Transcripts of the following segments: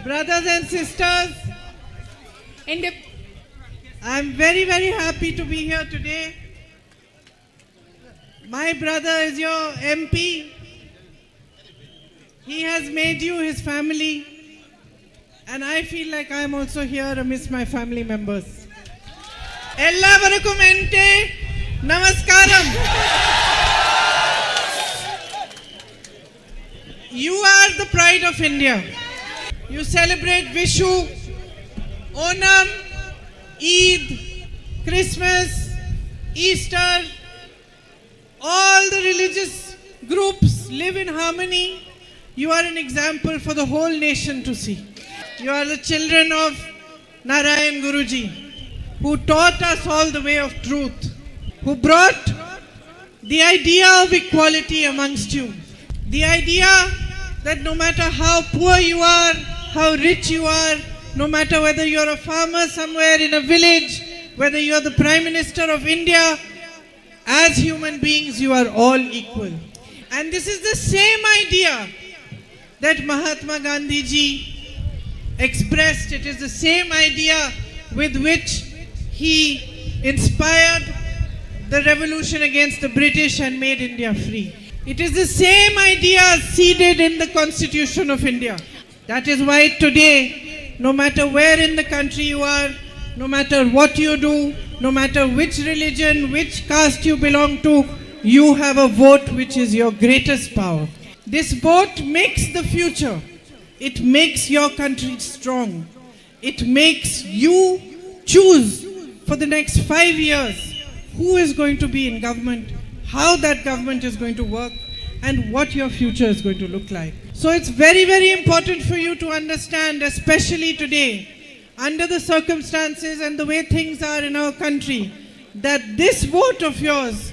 Brothers and sisters, I'm very, very happy to be here today. My brother is your MP. He has made you his family. And I feel like I'm also here amidst my family members. Ellavarku mente namaskaram. You are the pride of India. You celebrate Vishu, Onam, Eid, Christmas, Easter. All the religious groups live in harmony. You are an example for the whole nation to see. You are the children of Narayan Guruji, who taught us all the way of truth, who brought the idea of equality amongst you. The idea that no matter how poor you are, how rich you are, no matter whether you're a farmer somewhere in a village, whether you're the Prime Minister of India, as human beings you are all equal. And this is the same idea that Mahatma Gandhi ji expressed. It is the same idea with which he inspired the revolution against the British and made India free. It is the same idea seeded in the Constitution of India. That is why today, no matter where in the country you are, no matter what you do, no matter which religion, which caste you belong to, you have a vote which is your greatest power. This vote makes the future. It makes your country strong. It makes you choose for the next 5 years who is going to be in government, how that government is going to work, and what your future is going to look like. So it's very, very important for you to understand, especially today, under the circumstances and the way things are in our country, that this vote of yours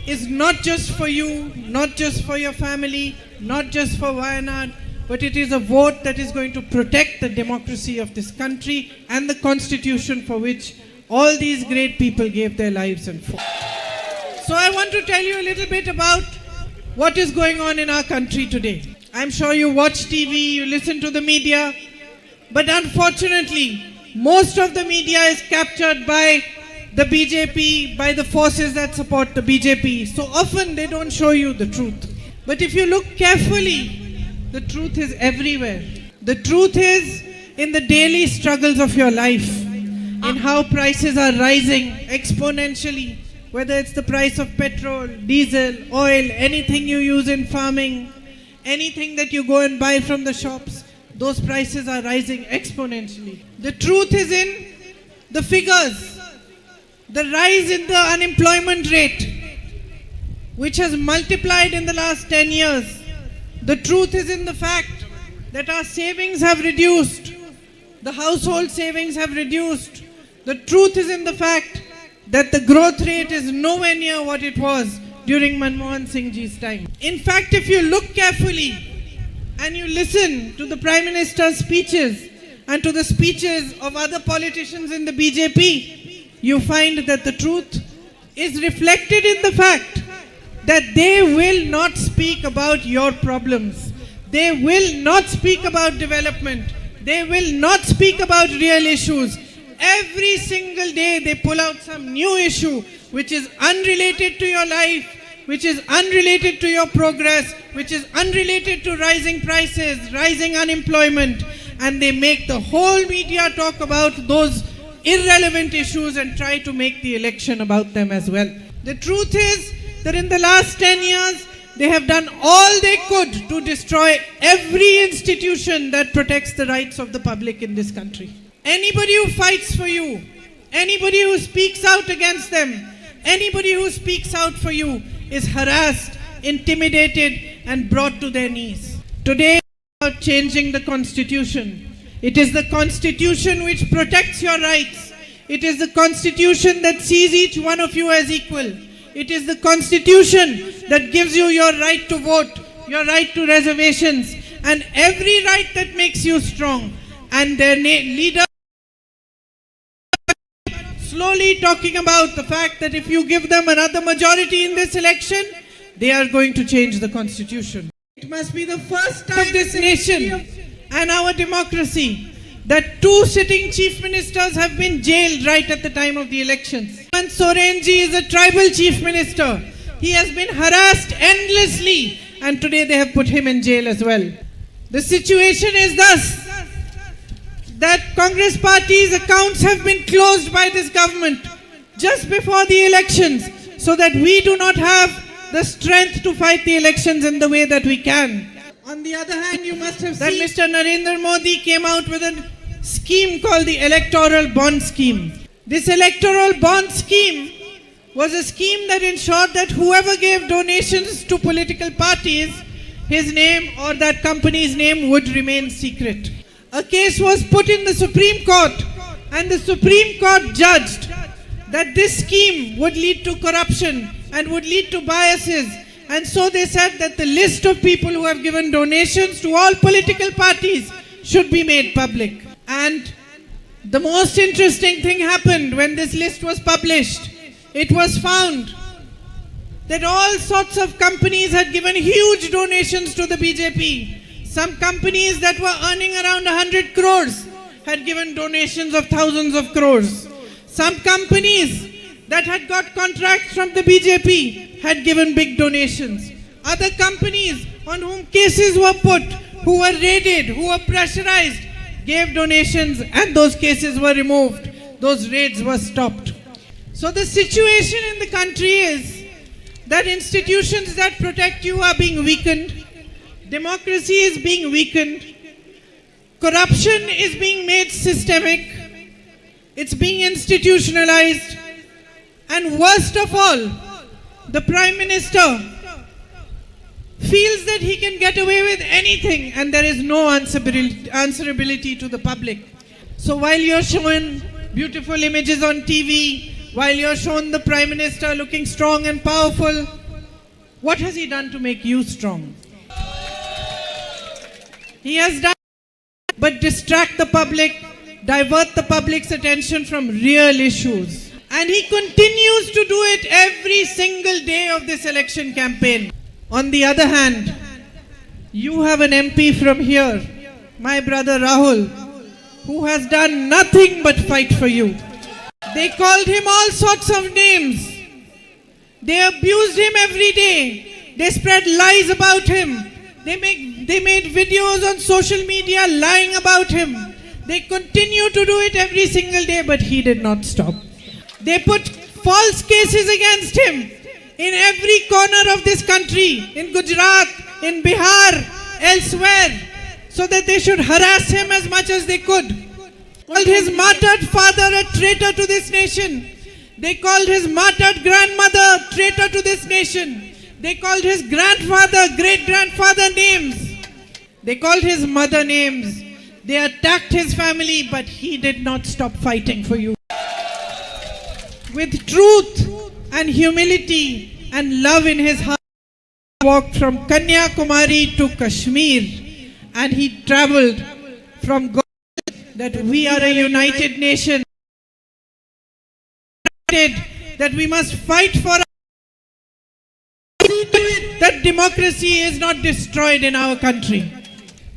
is not just for you, not just for your family, not just for Wayanad, but it is a vote that is going to protect the democracy of this country and the constitution for which all these great people gave their lives and fought. So I want to tell you a little bit about what is going on in our country today. I'm sure you watch TV, you listen to the media, but unfortunately, most of the media is captured by the BJP, by the forces that support the BJP. So often they don't show you the truth. But if you look carefully, the truth is everywhere. The truth is in the daily struggles of your life, in how prices are rising exponentially, whether it's the price of petrol, diesel, oil, anything you use in farming, anything that you go and buy from the shops, those prices are rising exponentially. The truth is in the figures. The rise in the unemployment rate, which has multiplied in the last 10 years. The truth is in the fact that our savings have reduced. The household savings have reduced. The truth is in the fact that the growth rate is nowhere near what it was during Manmohan Singh ji's time. In fact, if you look carefully and you listen to the Prime Minister's speeches and to the speeches of other politicians in the BJP, you find that the truth is reflected in the fact that they will not speak about your problems. They will not speak about development. They will not speak about real issues. Every single day they pull out some new issue which is unrelated to your life, which is unrelated to your progress, which is unrelated to rising prices, rising unemployment, and they make the whole media talk about those irrelevant issues and try to make the election about them as well. The truth is that in the last 10 years, they have done all they could to destroy every institution that protects the rights of the public in this country. Anybody who fights for you, anybody who speaks out against them, anybody who speaks out for you is harassed, intimidated, and brought to their knees. Today, it's about changing the constitution. It is the constitution which protects your rights. It is the constitution that sees each one of you as equal. It is the constitution that gives you your right to vote, your right to reservations, and every right that makes you strong. And their leader slowly talking about the fact that if you give them another majority in this election, they are going to change the constitution. It must be the first time of this nation and our democracy that two sitting chief ministers have been jailed right at the time of the elections. Hemant Soren ji is a tribal chief minister. He has been harassed endlessly and today they have put him in jail as well. The situation is thus that Congress party's accounts have been closed by this government just before the elections so that we do not have the strength to fight the elections in the way that we can. On the other hand, you must have seen that Mr. Narendra Modi came out with a scheme called the Electoral Bond Scheme. This Electoral Bond Scheme was a scheme that ensured that whoever gave donations to political parties, his name or that company's name would remain secret. A case was put in the Supreme Court and the Supreme Court judged that this scheme would lead to corruption and would lead to biases. And so they said that the list of people who have given donations to all political parties should be made public. And the most interesting thing happened when this list was published. It was found that all sorts of companies had given huge donations to the BJP. Some companies that were earning around 100 crores had given donations of thousands of crores. Some companies that had got contracts from the BJP had given big donations. Other companies on whom cases were put, who were raided, who were pressurized, gave donations and those cases were removed. Those raids were stopped. So the situation in the country is that institutions that protect you are being weakened. Democracy is being weakened. Corruption is being made systemic. It's being institutionalized. And worst of all, the Prime Minister feels that he can get away with anything and there is no answerability to the public. So while you're shown beautiful images on TV, while you're shown the Prime Minister looking strong and powerful, what has he done to make you strong? He has done but distract the public, divert the public's attention from real issues. And he continues to do it every single day of this election campaign. On the other hand, you have an MP from here, my brother Rahul, who has done nothing but fight for you. They called him all sorts of names. They abused him every day. They spread lies about him. They made videos on social media lying about him. They continue to do it every single day, but he did not stop. They put false cases against him in every corner of this country, in Gujarat, in Bihar, elsewhere, so that they should harass him as much as they could. Called his martyred father a traitor to this nation. They called his martyred grandmother traitor to this nation. They called his grandfather, great-grandfather names. They called his mother names. They attacked his family, but he did not stop fighting for you. With truth and humility and love in his heart, he walked from Kanyakumari to Kashmir, and he traveled from God that we are a united nation, that we must fight for that democracy is not destroyed in our country.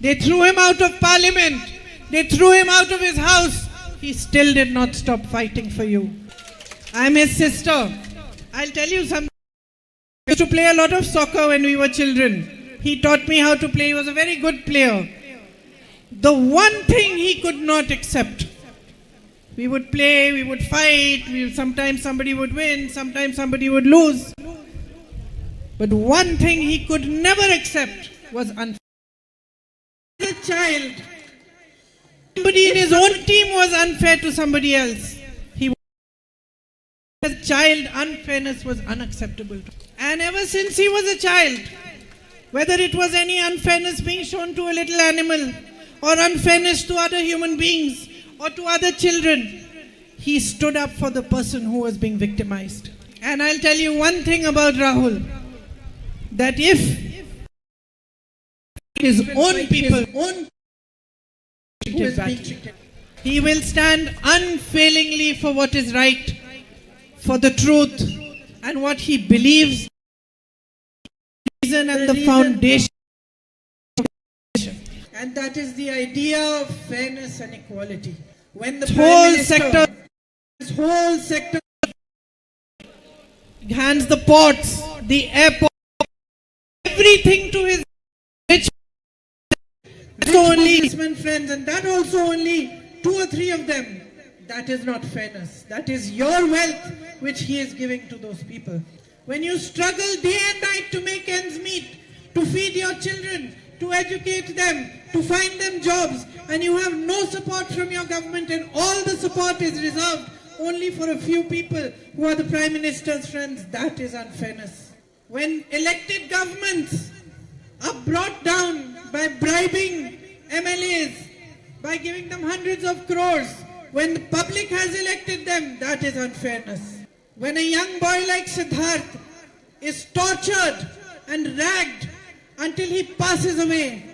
They threw him out of parliament. They threw him out of his house. He still did not stop fighting for you. I'm his sister. I'll tell you something. I used to play a lot of soccer when we were children. He taught me how to play. He was a very good player. The one thing he could not accept, we would play, we would fight, sometimes somebody would win, sometimes somebody would lose. But one thing he could never accept was unfairness. As a child, somebody in his own team was unfair to somebody else. As a child, unfairness was unacceptable. And ever since he was a child, whether it was any unfairness being shown to a little animal, or unfairness to other human beings, or to other children, he stood up for the person who was being victimized. And I'll tell you one thing about Rahul, that if his own people, he will stand unfailingly for what is right, for the truth, and what he believes is the reason and the foundation. And that is the idea of fairness and equality. When the this whole sector hands the ports, the airport, everything to his rich businessmen friends, and that also only 2 or 3 of them. That is not fairness. That is your wealth which he is giving to those people. When you struggle day and night to make ends meet, to feed your children, to educate them, to find them jobs, and you have no support from your government, and all the support is reserved only for a few people who are the Prime Minister's friends, that is unfairness. When elected governments are brought down by bribing MLAs, by giving them hundreds of crores, when the public has elected them, that is unfairness. When a young boy like Siddharth is tortured and ragged until he passes away,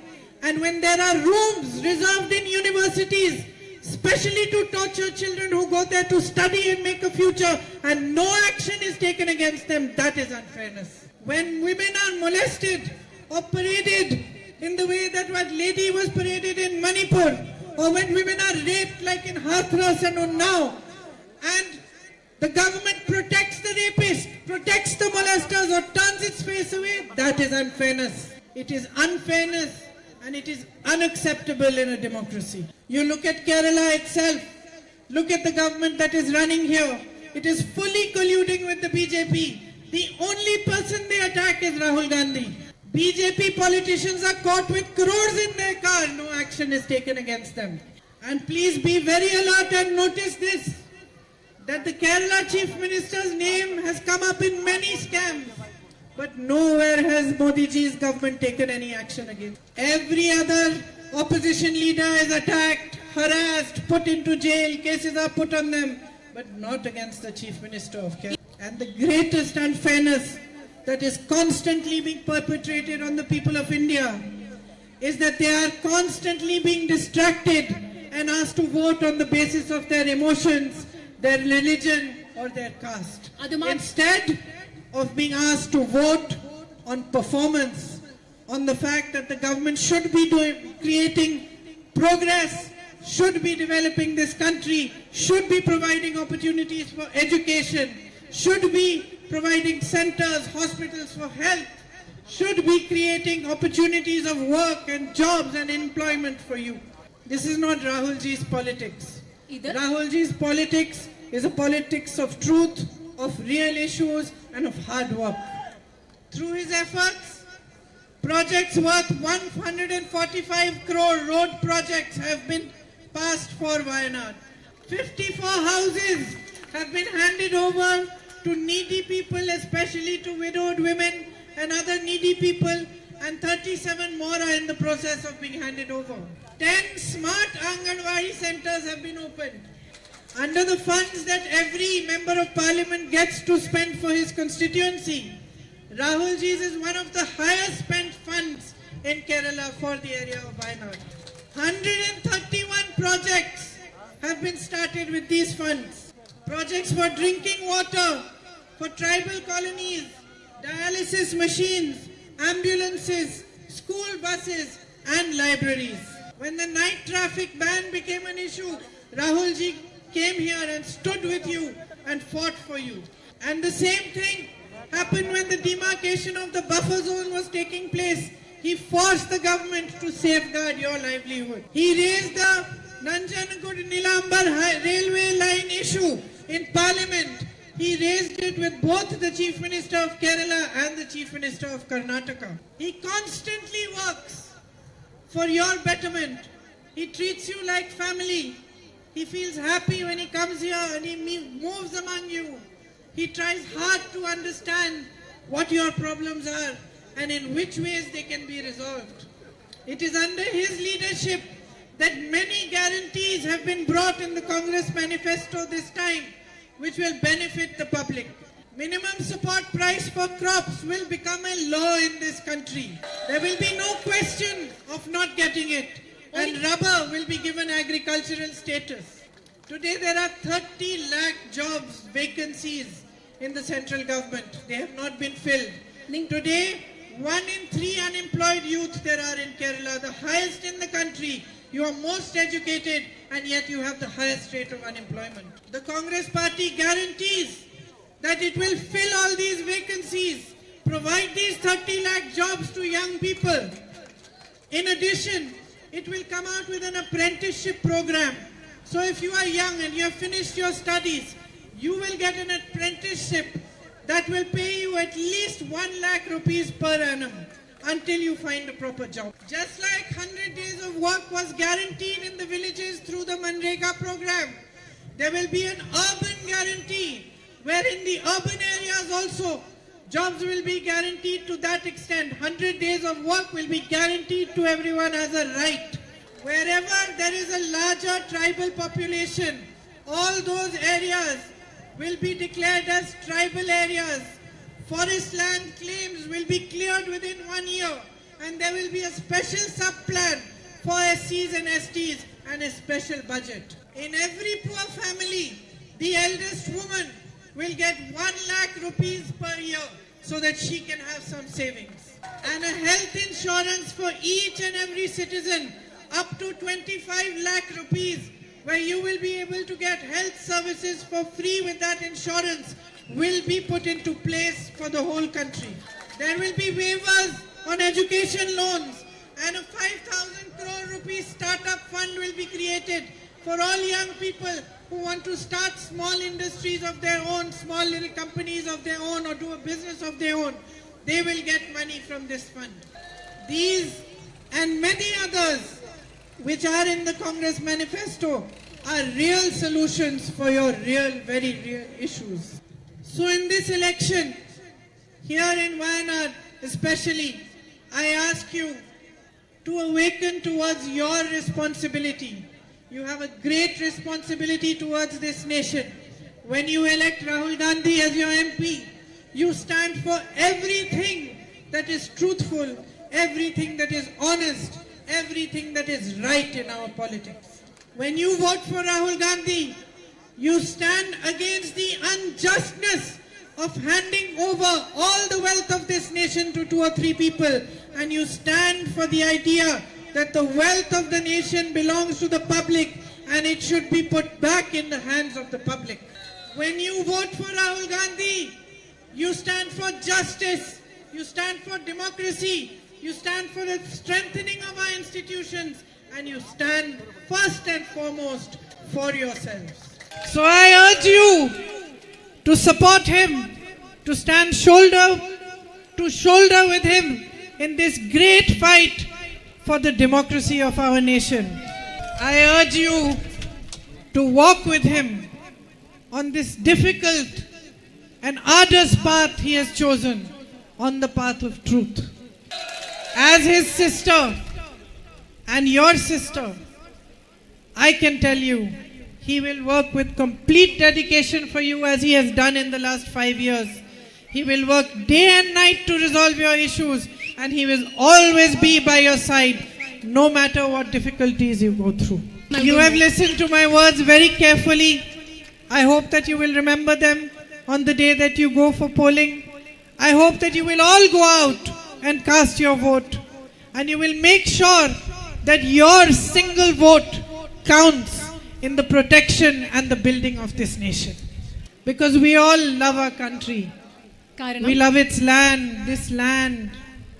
and when there are rooms reserved in universities specially to torture children who go there to study and make a future, and no action is taken against them, that is unfairness. When women are molested or paraded in the way that one lady was paraded in Manipur, or when women are raped like in Hathras and Unnao, and the government protects the rapist, protects the molesters, or turns its face away, that is unfairness. It is unfairness, and it is unacceptable in a democracy. You look at Kerala itself, look at the government that is running here. It is fully colluding with the BJP. The only person they attack is Rahul Gandhi. BJP politicians are caught with crores in their car. No action is taken against them. And please be very alert and notice this, that the Kerala Chief Minister's name has come up in many scams. But nowhere has Modi ji's government taken any action against. Every other opposition leader is attacked, harassed, put into jail, cases are put on them, but not against the Chief Minister of Kerala. And the greatest unfairness that is constantly being perpetrated on the people of India is that they are constantly being distracted and asked to vote on the basis of their emotions, their religion, or their caste. Instead of being asked to vote on performance, on the fact that the government should be creating progress, should be developing this country, should be providing opportunities for education, should be providing centers, hospitals for health, should be creating opportunities of work and jobs and employment for you. This is not Rahul ji's politics. Rahul ji's politics is a politics of truth, of real issues, and of hard work. Through his efforts, projects worth 145 crore road projects have been passed for Wayanad. 54 houses have been handed over to needy people, especially to widowed women and other needy people, and 37 more are in the process of being handed over. 10 smart Anganwadi centers have been opened. Under the funds that every member of parliament gets to spend for his constituency, Rahul ji's is one of the highest spent funds in Kerala for the area of Wayanad. 131 projects have been started with these funds. Projects for drinking water, for tribal colonies, dialysis machines, ambulances, school buses, and libraries. When the night traffic ban became an issue, Rahul ji came here and stood with you and fought for you. And the same thing happened when the demarcation of the buffer zone was taking place. He forced the government to safeguard your livelihood. He raised the Nanjangud-Nilambar railway line issue in Parliament. He raised it with both the Chief Minister of Kerala and the Chief Minister of Karnataka. He constantly works for your betterment. He treats you like family. He feels happy when he comes here and he moves among you. He tries hard to understand what your problems are and in which ways they can be resolved. It is under his leadership that many guarantees have been brought in the Congress manifesto this time, which will benefit the public. Minimum support price for crops will become a law in this country. There will be no question of not getting it. And rubber will be given agricultural status. Today there are 30 lakh jobs, vacancies in the central government. They have not been filled. Today 1 in 3 unemployed youth there are in Kerala, the highest in the country. You are most educated and yet you have the highest rate of unemployment. The Congress party guarantees that it will fill all these vacancies, provide these 30 lakh jobs to young people. In addition, it will come out with an apprenticeship program. So if you are young and you have finished your studies, you will get an apprenticeship that will pay you at least 1 lakh rupees per annum until you find a proper job. Just like 100 days of work was guaranteed in the villages through the Manrega program, there will be an urban guarantee where in the urban areas also jobs will be guaranteed to that extent. 100 days of work will be guaranteed to everyone as a right. Wherever there is a larger tribal population, all those areas will be declared as tribal areas. Forest land claims will be cleared within 1 year and there will be a special sub-plan for SCs and STs and a special budget. In every poor family, the eldest woman will get 1 lakh rupees per year so that she can have some savings. And a health insurance for each and every citizen up to 25 lakh rupees, where you will be able to get health services for free with that insurance, will be put into place for the whole country. There will be waivers on education loans and a 5,000 crore rupees startup fund will be created for all young people who want to start small industries of their own, small little companies of their own, or do a business of their own. They will get money from this fund. These and many others which are in the Congress manifesto are real solutions for your very real issues. So in this election, here in Wayanad especially, I ask you to awaken towards your responsibility. You have a great responsibility towards this nation. When you elect Rahul Gandhi as your MP, you stand for everything that is truthful, everything that is honest, everything that is right in our politics. When you vote for Rahul Gandhi, you stand against the unjustness of handing over all the wealth of this nation to 2 or 3 people, and you stand for the idea that the wealth of the nation belongs to the public and it should be put back in the hands of the public. When you vote for Rahul Gandhi, you stand for justice, you stand for democracy, you stand for the strengthening of our institutions, and you stand first and foremost for yourselves. So I urge you to support him, to stand shoulder to shoulder with him in this great fight for the democracy of our nation. I urge you to walk with him on this difficult and arduous path he has chosen, on the path of truth. As his sister and your sister, I can tell you, he will work with complete dedication for you as he has done in the last 5 years. He will work day and night to resolve your issues, and he will always be by your side, no matter what difficulties you go through. You have listened to my words very carefully. I hope that you will remember them on the day that you go for polling. I hope that you will all go out and cast your vote, and you will make sure that your single vote counts in the protection and the building of this nation. Because we all love our country. We love its land, this land,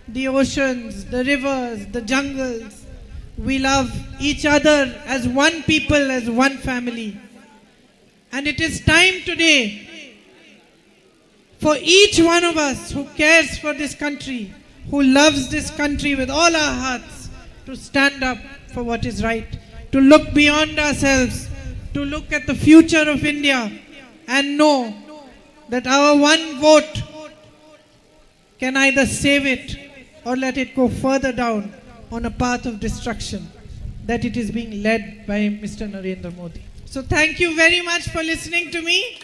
the oceans, the rivers, the jungles. We love each other as one people, as one family. And it is time today for each one of us who cares for this country, who loves this country with all our hearts, to stand up for what is right, to look beyond ourselves, to look at the future of India and know that our one vote can either save it or let it go further down on a path of destruction, that it is being led by Mr. Narendra Modi. So thank you very much for listening to me.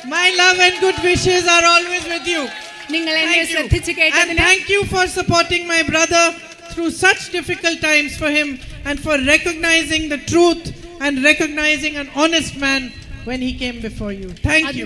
My love and good wishes are always with you. And thank you for supporting my brother through such difficult times for him, and for recognizing the truth and recognizing an honest man when he came before you. Thank you.